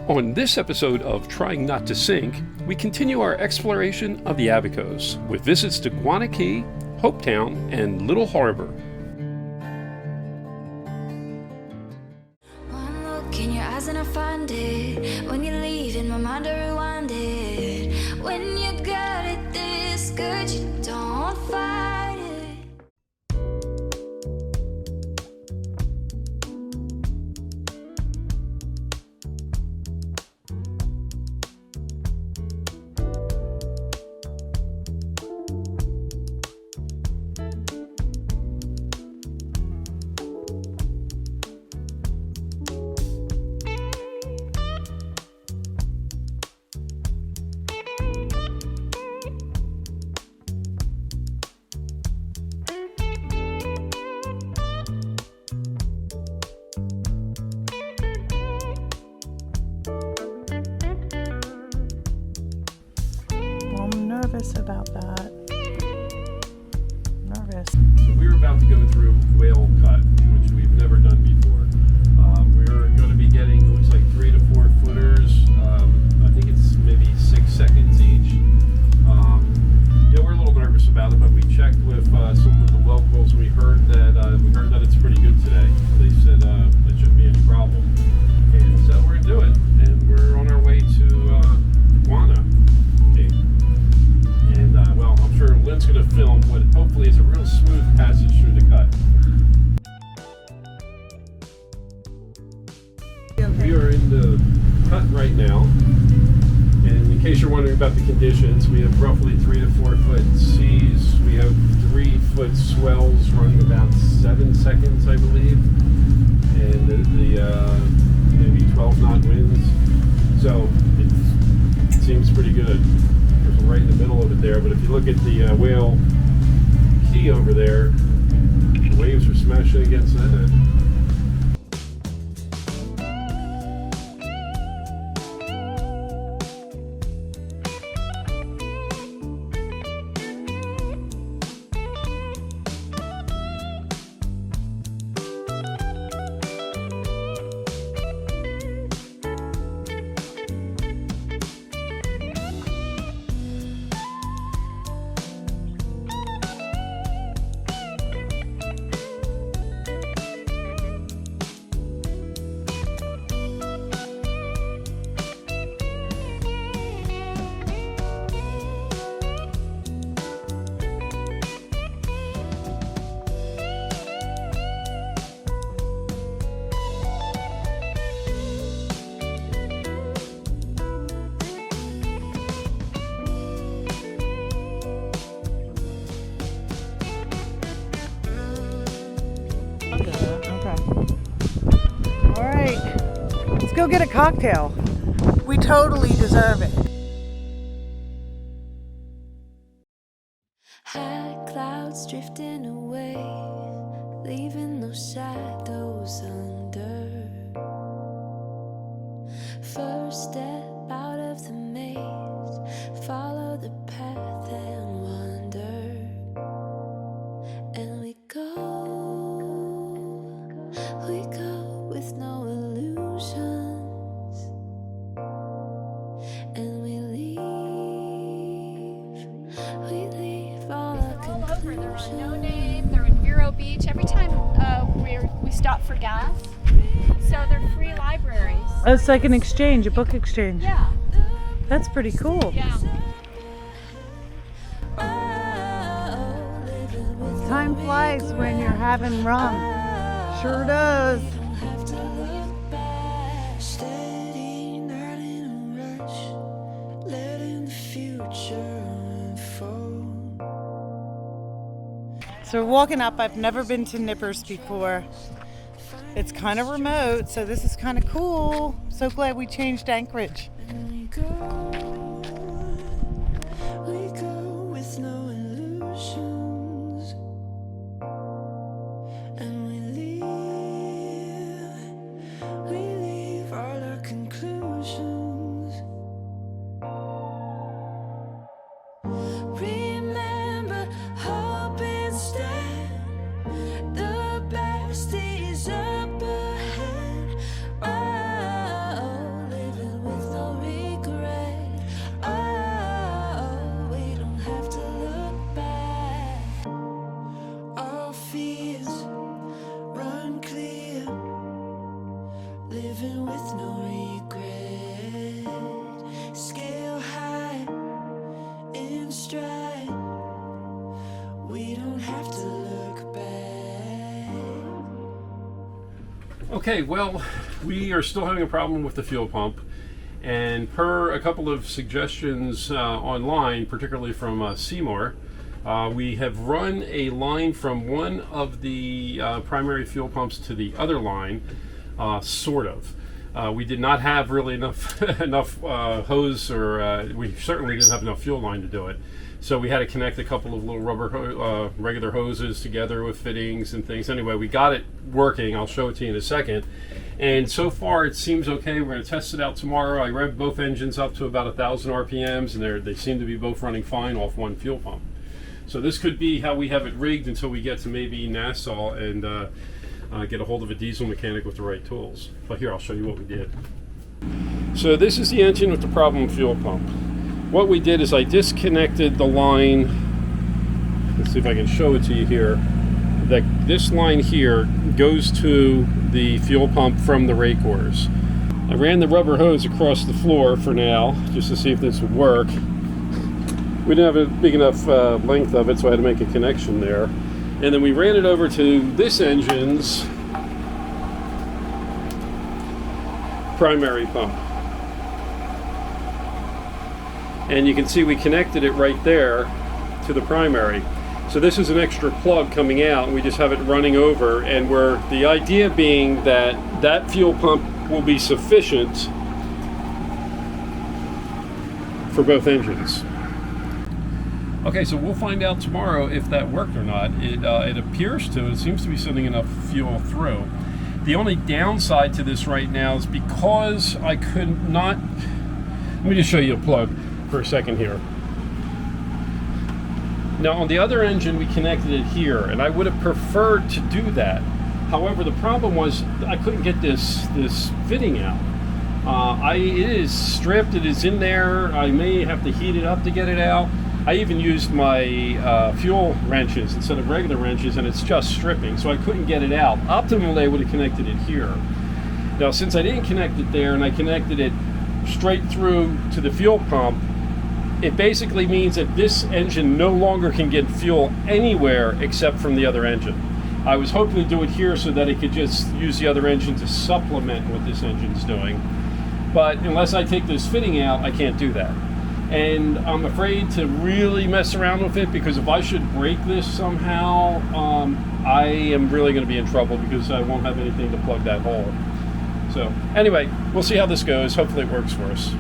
On this episode of Trying Not to Sink, we continue our exploration of the Abacos with visits to Guana Cay, Hopetown, and Little Harbor. One look in your eyes and I find it. When you leave in my mind I rewind it. When you got it this good, you don't fight it. Nervous about that. Nervous. So we were about to go through whale cut, which we've never done before. We're going to be getting, looks like 3 to 4 footers. I think it's maybe 6 seconds each. Yeah, we're a little nervous about it, but we checked with some of the locals. We heard that it's pretty good today. They said it shouldn't be any problem, and so we're gonna do it. And we're on our way to Guana Cay. And well, I'm sure Lynn's going to film what hopefully is a real smooth passage through the cut. We are in the cut right now, and in case you're wondering about the conditions, we have roughly 3 to 4 foot seas. We have 3 foot swells running about 7 seconds, I believe, and the maybe 12 knot winds. So it seems pretty good. Right in the middle of it there, but if you look at the whale key over there, the waves are smashing against that. Let's go get a cocktail. We totally deserve it. High clouds drifting away, leaving those shadows under. First step out of the maze, follow the path and wander. And we go with no illusions. And we leave all our conclusions. They're on No Name, they're in Vero Beach. Every time we stop for gas, so they're free libraries. Oh, it's like an exchange, a book exchange. Yeah. That's pretty cool. Yeah. Time flies when you're having rum. Sure does. So we're walking up. I've never been to Nippers before. It's kind of remote, so this is kind of cool. So glad we changed Anchorage. We go with no illusions. And we leave all our conclusions. Remember, hope instead. The best is up ahead. Oh, living living with no regret. Scale high in stride. We don't have to look back. Okay, well, we are still having a problem with the fuel pump, and per a couple of suggestions online, particularly from Seymour, we have run a line from one of the primary fuel pumps to the other line, sort of. We did not have really enough hose, or we certainly didn't have enough fuel line to do it. So we had to connect a couple of little rubber regular hoses together with fittings and things. Anyway, we got it working. I'll show it to you in a second. And so far it seems okay. We're going to test it out tomorrow. I revved both engines up to about 1,000 RPMs, and they seem to be both running fine off one fuel pump. So this could be how we have it rigged until we get to maybe Nassau and get a hold of a diesel mechanic with the right tools. But here, I'll show you what we did. So this is the engine with the problem fuel pump. What we did is I disconnected the line. Let's see if I can show it to you here. This line here goes to the fuel pump from the rake oars. I ran the rubber hose across the floor for now, just to see if this would work. We didn't have a big enough length of it, so I had to make a connection there. And then we ran it over to this engine's primary pump. And you can see we connected it right there to the primary. So this is an extra plug coming out, and we just have it running over, and the idea being that that fuel pump will be sufficient for both engines. Okay, so we'll find out tomorrow if that worked or not. It appears to. It seems to be sending enough fuel through. The only downside to this right now is because I could not... Let me just show you a plug for a second here. Now on the other engine we connected it here, and I would have preferred to do that. However, the problem was I couldn't get this fitting out. It is stripped, it is in there. I may have to heat it up to get it out. I even used my fuel wrenches instead of regular wrenches, and it's just stripping, so I couldn't get it out. Optimally, I would have connected it here. Now, since I didn't connect it there and I connected it straight through to the fuel pump, it basically means that this engine no longer can get fuel anywhere except from the other engine. I was hoping to do it here so that it could just use the other engine to supplement what this engine's doing. But unless I take this fitting out, I can't do that. And I'm afraid to really mess around with it, because if I should break this somehow, I am really going to be in trouble, because I won't have anything to plug that hole. So anyway, we'll see how this goes. Hopefully it works for us.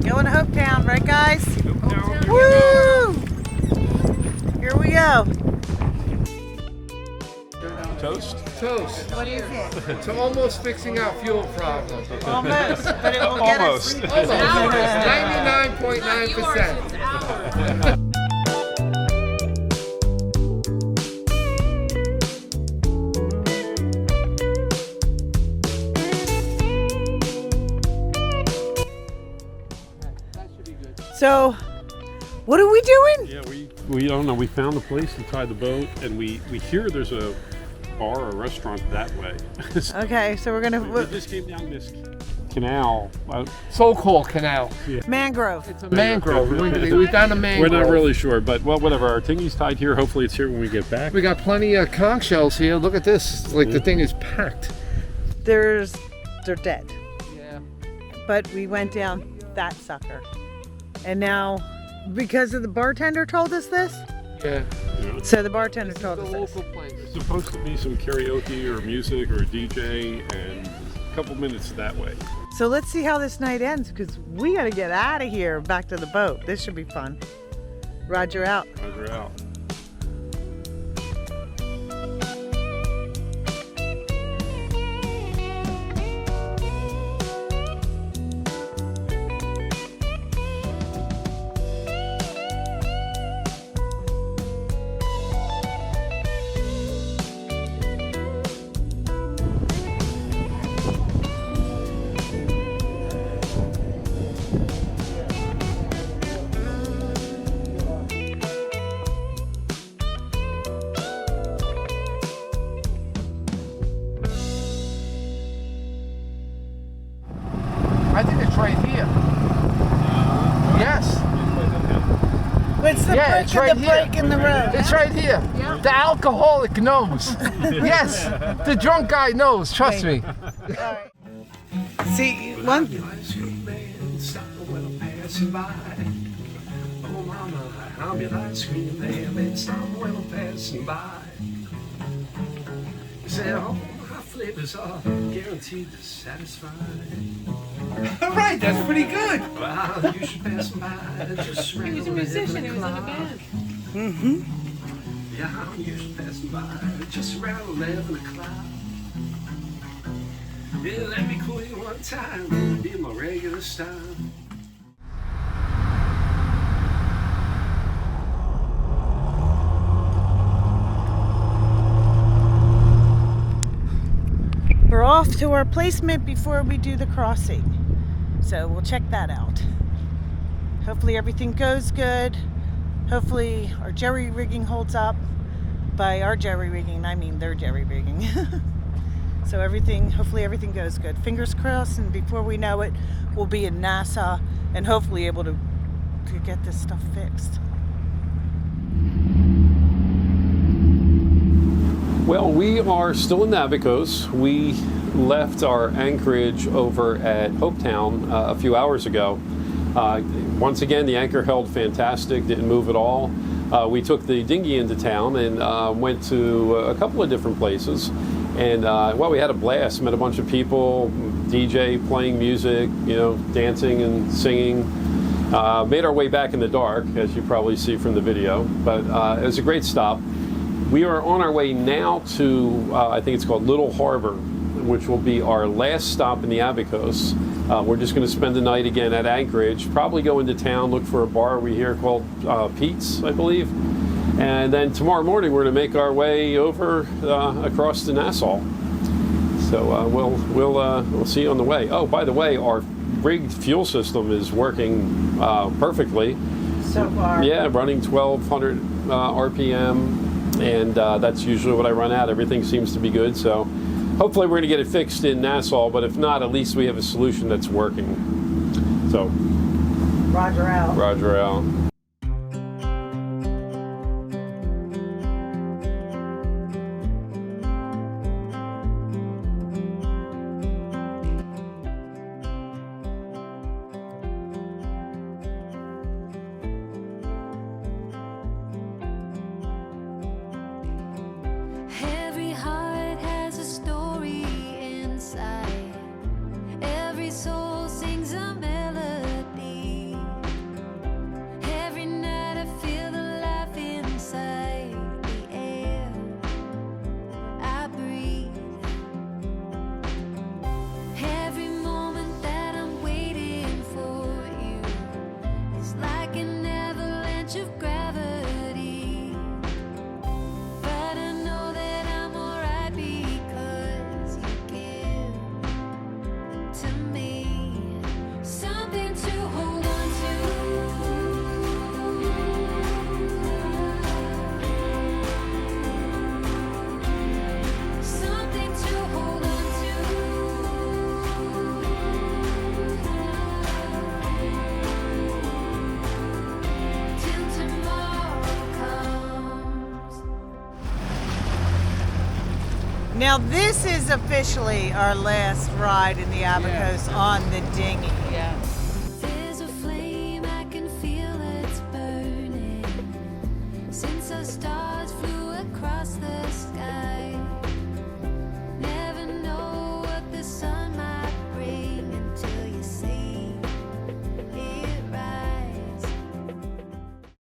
Going to Hopetown, right guys? Hopetown. Woo! Here we go. Toast? Toast. What is it? So almost fixing our fuel problem. Almost, but it will get us. Almost. Almost. 99.9%. So, what are we doing? Yeah, we don't know. We found a place to tie the boat, and we hear there's a bar or a restaurant that way. Okay, so we're We gonna just came down this canal. So-called canal. mangrove. It's a mangrove. We've done a mangrove. We're not really sure, but well, whatever. Our tingy's tied here. Hopefully it's here when we get back. We got plenty of conch shells here. Look at this. Like the thing is packed. They're dead. Yeah. but we went down that sucker. And now, because of the bartender told us this, Yeah. so the bartender told us The this. local place. There's supposed to be some karaoke or music or a DJ and a couple minutes that way. So let's see how this night ends, because we got to get out of here, back to the boat. This should be fun. Roger out. Roger out. I think it's right here. Yes. What's the Yeah, break it's in right the here. break in the road? It's right here. The alcoholic knows. Yes, the drunk guy knows. Trust me. See, one. Ice cream man, stop when I'm passing by. Oh mama, I'm your ice cream man, stop when I'm passing by. You say, oh, my flavors are guaranteed to satisfy. All right, that's pretty good. Well, you should pass by just around. He was a musician, he was in a band. Yeah, you should pass by just around 11 o'clock. Yeah, let me cool you one time, be my regular style. We're off to our placement before we do the crossing. So we'll check that out. Hopefully everything goes good. Hopefully our jerry rigging holds up. By our jerry rigging, I mean their jerry rigging. So hopefully everything goes good. Fingers crossed, and before we know it, we'll be in Nassau and hopefully able to get this stuff fixed. Well, we are still in Abacos. We left our anchorage over at Hopetown a few hours ago. Once again, the anchor held fantastic, didn't move at all. We took the dinghy into town and went to a couple of different places. And well, we had a blast, met a bunch of people, DJ playing music, dancing and singing. Made our way back in the dark, as you probably see from the video, but it was a great stop. We are on our way now to, I think it's called Little Harbor, which will be our last stop in the Abacos. We're just going to spend the night again at Anchorage, probably go into town, look for a bar we hear called Pete's, I believe. And then tomorrow morning we're going to make our way over across to Nassau. So we'll see you on the way. Oh, by the way, our rigged fuel system is working perfectly. So far. Yeah, running 1200 RPM. And that's usually what I run at. Everything seems to be good, so hopefully we're going to get it fixed in Nassau, but if not, at least we have a solution that's working. So, Roger out. Roger out. Every heart has a story inside. Every soul sings a melody. Now this is officially our last ride in the Abacos on the dinghy. Yeah.